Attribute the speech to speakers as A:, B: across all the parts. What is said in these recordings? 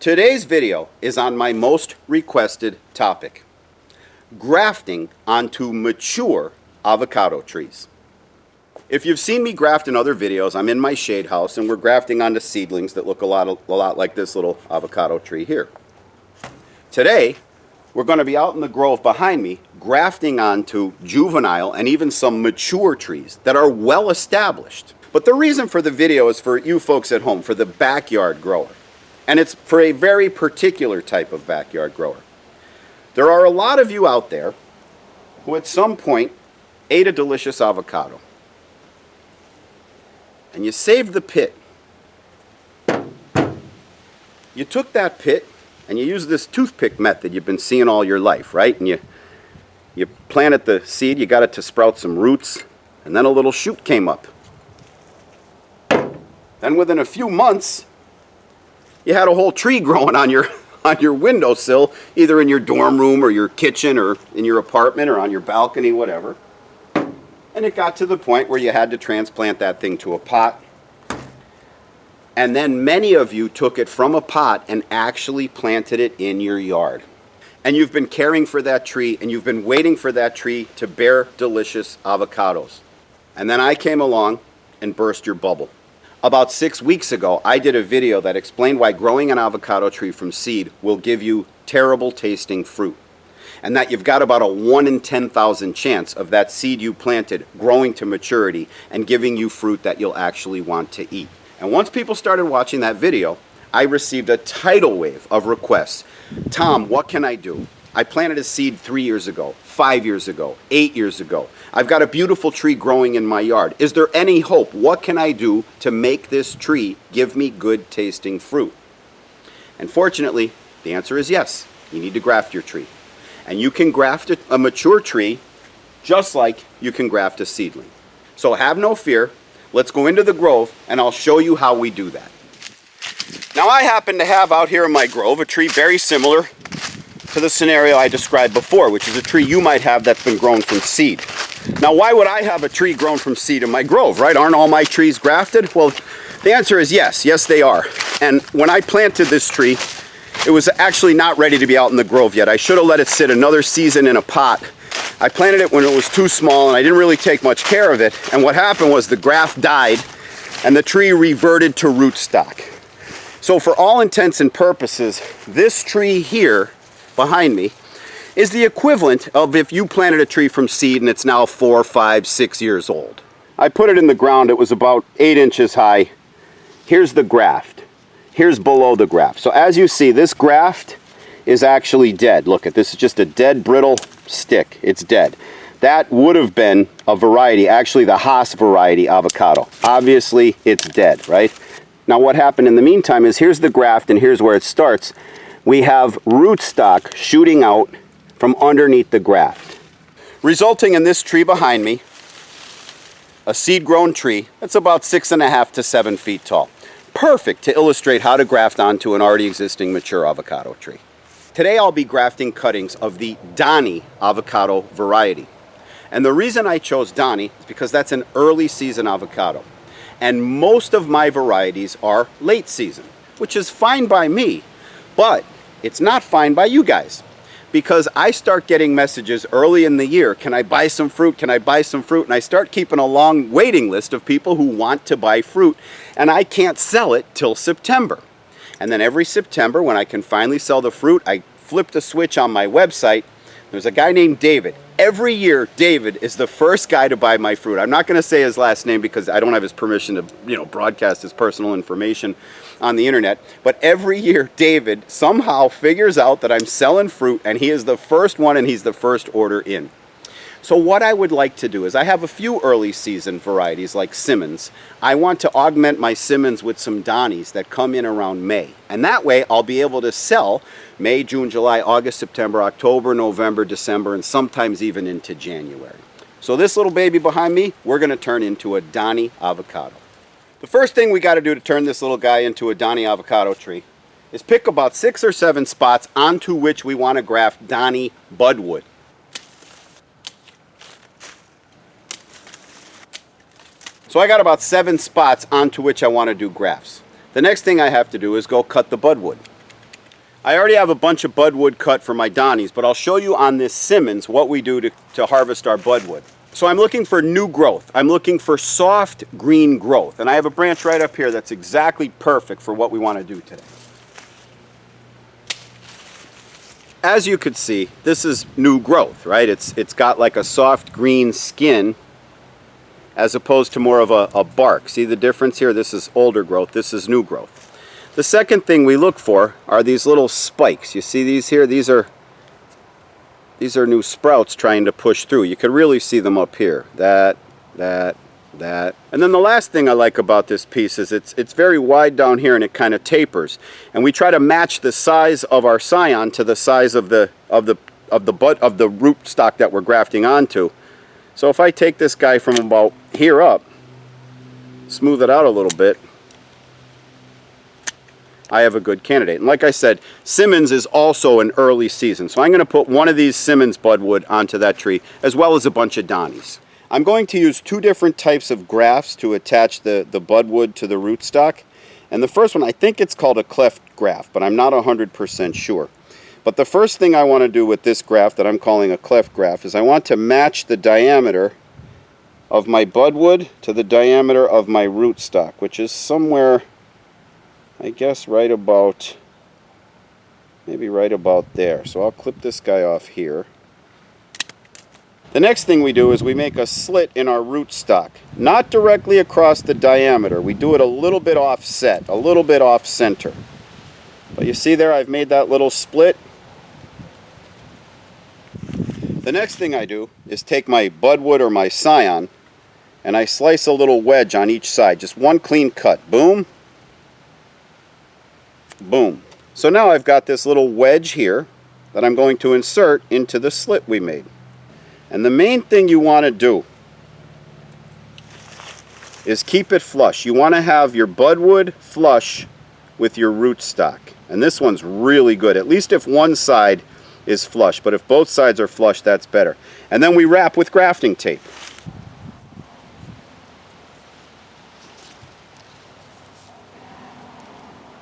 A: Today's video is on my most requested topic, grafting onto mature avocado trees. If you've seen me graft in other videos, I'm in my shade house and we're grafting onto seedlings that look a lot like this little avocado tree here. Today, we're going to be out in the grove behind me grafting onto juvenile and even some mature trees that are well established. But the reason for the video is for you folks at home, for the backyard grower. And it's for a very particular type of backyard grower. There are a lot of you out there who at some point ate a delicious avocado. And you saved the pit. You took that pit and you used this toothpick method you've been seeing all your life, right? And you planted the seed, you got it to sprout some roots, and then a little shoot came up. Then within a few months, you had a whole tree growing on your windowsill, either in your dorm room or your kitchen or in your apartment or on your balcony, whatever. And it got to the point where you had to transplant that thing to a pot. And then many of you took it from a pot and actually planted it in your yard. And you've been caring for that tree and you've been waiting for that tree to bear delicious avocados. And then I came along and burst your bubble. About 6 weeks ago, I did a video that explained why growing an avocado tree from seed will give you terrible tasting fruit. And that you've got about a 1 in 10,000 chance of that seed you planted growing to maturity and giving you fruit that you'll actually want to eat. And once people started watching that video, I received a tidal wave of requests. Tom, what can I do? I planted a seed 3 years ago, 5 years ago, 8 years ago. I've got a beautiful tree growing in my yard. Is there any hope? What can I do to make this tree give me good tasting fruit? And fortunately, the answer is yes. You need to graft your tree. And you can graft a mature tree just like you can graft a seedling. So have no fear. Let's go into the grove and I'll show you how we do that. Now I happen to have out here in my grove a tree very similar to the scenario I described before, which is a tree you might have that's been grown from seed. Now, why would I have a tree grown from seed in my grove, right? Aren't all my trees grafted? Well, the answer is yes. Yes, they are. And when I planted this tree, it was actually not ready to be out in the grove yet. I should have let it sit another season in a pot. I planted it when it was too small and I didn't really take much care of it. And what happened was the graft died and the tree reverted to rootstock. So for all intents and purposes, this tree here behind me is the equivalent of if you planted a tree from seed and it's now 4, 5, 6 years old. I put it in the ground, it was about 8 inches high. Here's the graft. Here's below the graft. So as you see, this graft is actually dead. Look at this, is just a dead, brittle stick. It's dead. That would have been a variety, actually the Haas variety avocado. Obviously, it's dead, right? Now what happened in the meantime is here's the graft and here's where it starts. We have rootstock shooting out from underneath the graft, resulting in this tree behind me, a seed-grown tree that's about 6.5 to 7 feet tall. Perfect to illustrate how to graft onto an already existing mature avocado tree. Today I'll be grafting cuttings of the Donnie avocado variety. And the reason I chose Donnie is because that's an early season avocado. And most of my varieties are late season, which is fine by me, but it's not fine by you guys. Because I start getting messages early in the year, can I buy some fruit, can I buy some fruit? And I start keeping a long waiting list of people who want to buy fruit, and I can't sell it till September. And then every September, when I can finally sell the fruit, I flip the switch on my website. There's a guy named David. Every year, David is the first guy to buy my fruit. I'm not going to say his last name because I don't have his permission to, broadcast his personal information on the internet. But every year, David somehow figures out that I'm selling fruit, and he is the first one, and he's the first order in. So what I would like to do is I have a few early season varieties like Simmons. I want to augment my Simmons with some Donnies that come in around May. And that way I'll be able to sell May, June, July, August, September, October, November, December, and sometimes even into January. So this little baby behind me, we're going to turn into a Donnie avocado. The first thing we got to do to turn this little guy into a Donnie avocado tree is pick about 6 or 7 spots onto which we want to graft Donnie budwood. So I got about 7 spots onto which I want to do grafts. The next thing I have to do is go cut the budwood. I already have a bunch of budwood cut for my Donnies, but I'll show you on this Simmons what we do to harvest our budwood. So I'm looking for new growth. I'm looking for soft green growth. And I have a branch right up here that's exactly perfect for what we want to do today. As you could see, this is new growth, right? It's got like a soft green skin as opposed to more of a bark. See the difference here? This is older growth, this is new growth. The second thing we look for are these little spikes. You see these here? These are new sprouts trying to push through. You can really see them up here. That. And then the last thing I like about this piece is it's very wide down here and it kind of tapers. And we try to match the size of our scion to the size of the root stock that we're grafting onto. So if I take this guy from about here up, smooth it out a little bit, I have a good candidate. And like I said, Simmons is also an early season. So I'm going to put one of these Simmons budwood onto that tree, as well as a bunch of Donnies. I'm going to use two different types of grafts to attach the budwood to the rootstock. And the first one, I think it's called a cleft graft, but I'm not 100% sure. But the first thing I want to do with this graft that I'm calling a cleft graft is I want to match the diameter of my budwood to the diameter of my rootstock, which is somewhere, I guess, right about, maybe right about there. So I'll clip this guy off here. The next thing we do is we make a slit in our rootstock, not directly across the diameter. We do it a little bit offset, a little bit off center. But you see there, I've made that little split. The next thing I do is take my budwood or my scion and I slice a little wedge on each side, just one clean cut. Boom, boom. So now I've got this little wedge here that I'm going to insert into the slit we made. And the main thing you want to do is keep it flush. You want to have your budwood flush with your rootstock. And this one's really good, at least if one side is flush. But if both sides are flush, that's better. And then we wrap with grafting tape.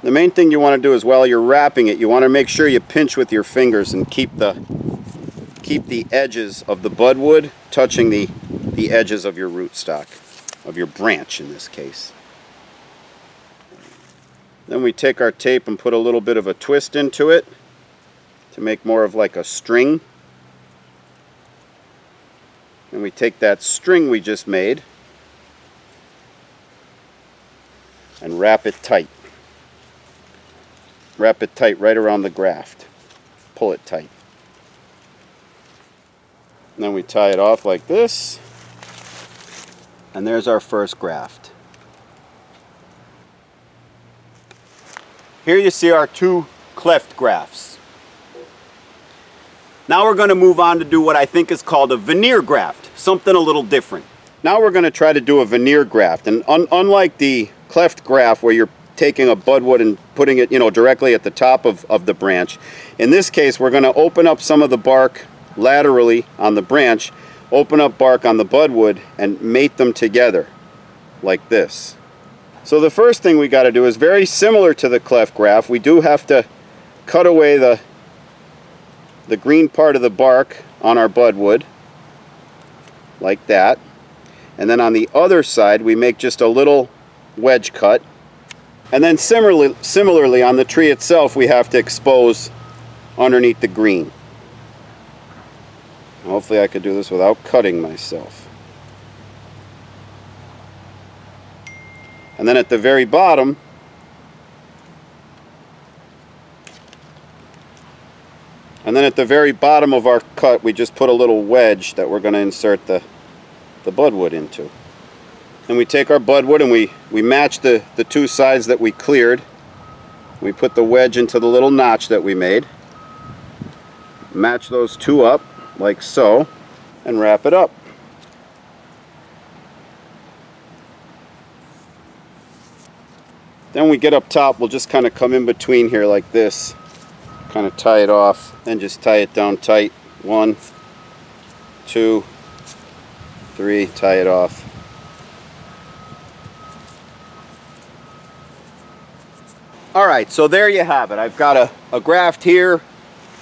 A: The main thing you want to do is while you're wrapping it, you want to make sure you pinch with your fingers and keep the edges of the budwood touching the edges of your rootstock, of your branch in this case. Then we take our tape and put a little bit of a twist into it to make more of like a string. And we take that string we just made and wrap it tight. Wrap it tight right around the graft. Pull it tight. And then we tie it off like this. And there's our first graft. Here you see our two cleft grafts. Now we're going to move on to do what I think is called a veneer graft, something a little different. Now we're going to try to do a veneer graft, and unlike the cleft graft where you're taking a budwood and putting it, directly at the top of the branch, in this case we're going to open up some of the bark laterally on the branch, open up bark on the budwood, and mate them together like this. So the first thing we got to do is very similar to the cleft graft. We do have to cut away the green part of the bark on our budwood like that, and then on the other side we make just a little wedge cut, and then similarly on the tree itself we have to expose underneath the green. Hopefully I could do this without cutting myself. And then at the very bottom, of our cut, we just put a little wedge that we're going to insert the budwood into. And we take our budwood and we match the two sides that we cleared. We put the wedge into the little notch that we made. Match those two up like so, and wrap it up. Then we get up top, we'll just kind of come in between here like this, kind of tie it off, and just tie it down tight. 1, 2, 3, tie it off. All right, so there you have it. I've got a graft here,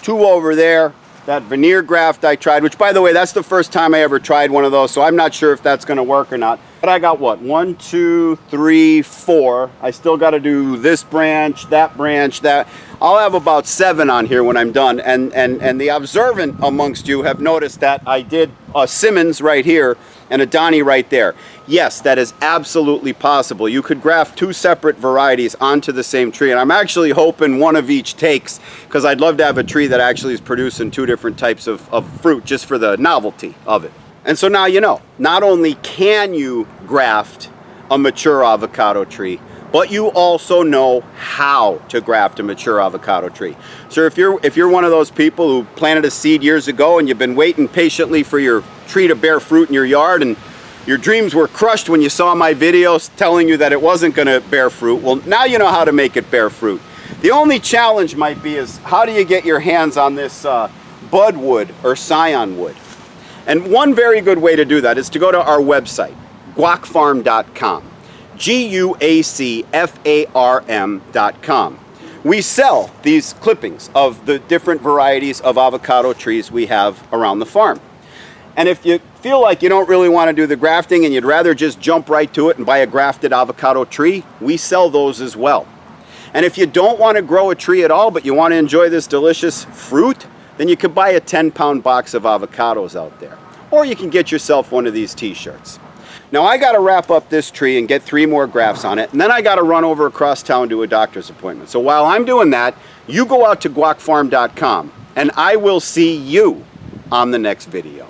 A: 2 over there. That Veneer Graft I tried, which by the way, that's the first time I ever tried one of those, so I'm not sure if that's gonna work or not. But I got what, 1, 2, 3, 4. I still gotta do this branch, that. I'll have about 7 on here when I'm done. And the observant amongst you have noticed that I did a Simmons right here and a Donnie right there. Yes, that is absolutely possible. You could graft 2 separate varieties onto the same tree, and I'm actually hoping one of each takes, because I'd love to have a tree that actually is producing 2 different types of fruit just for the novelty of it. And so now you know, not only can you graft a mature avocado tree, but you also know how to graft a mature avocado tree. So if you're one of those people who planted a seed years ago and you've been waiting patiently for your tree to bear fruit in your yard, and your dreams were crushed when you saw my videos telling you that it wasn't going to bear fruit, well, now you know how to make it bear fruit. The only challenge might be is how do you get your hands on this bud wood or scion wood? And one very good way to do that is to go to our website, guacfarm.com. GUACFARM.com. We sell these clippings of the different varieties of avocado trees we have around the farm. And if you feel like you don't really want to do the grafting and you'd rather just jump right to it and buy a grafted avocado tree, we sell those as well. And if you don't want to grow a tree at all, but you want to enjoy this delicious fruit, then you could buy a 10-pound box of avocados out there. Or you can get yourself one of these t-shirts. Now I got to wrap up this tree and get 3 more grafts on it, and then I got to run over across town to a doctor's appointment. So while I'm doing that, you go out to guacfarm.com, and I will see you on the next video.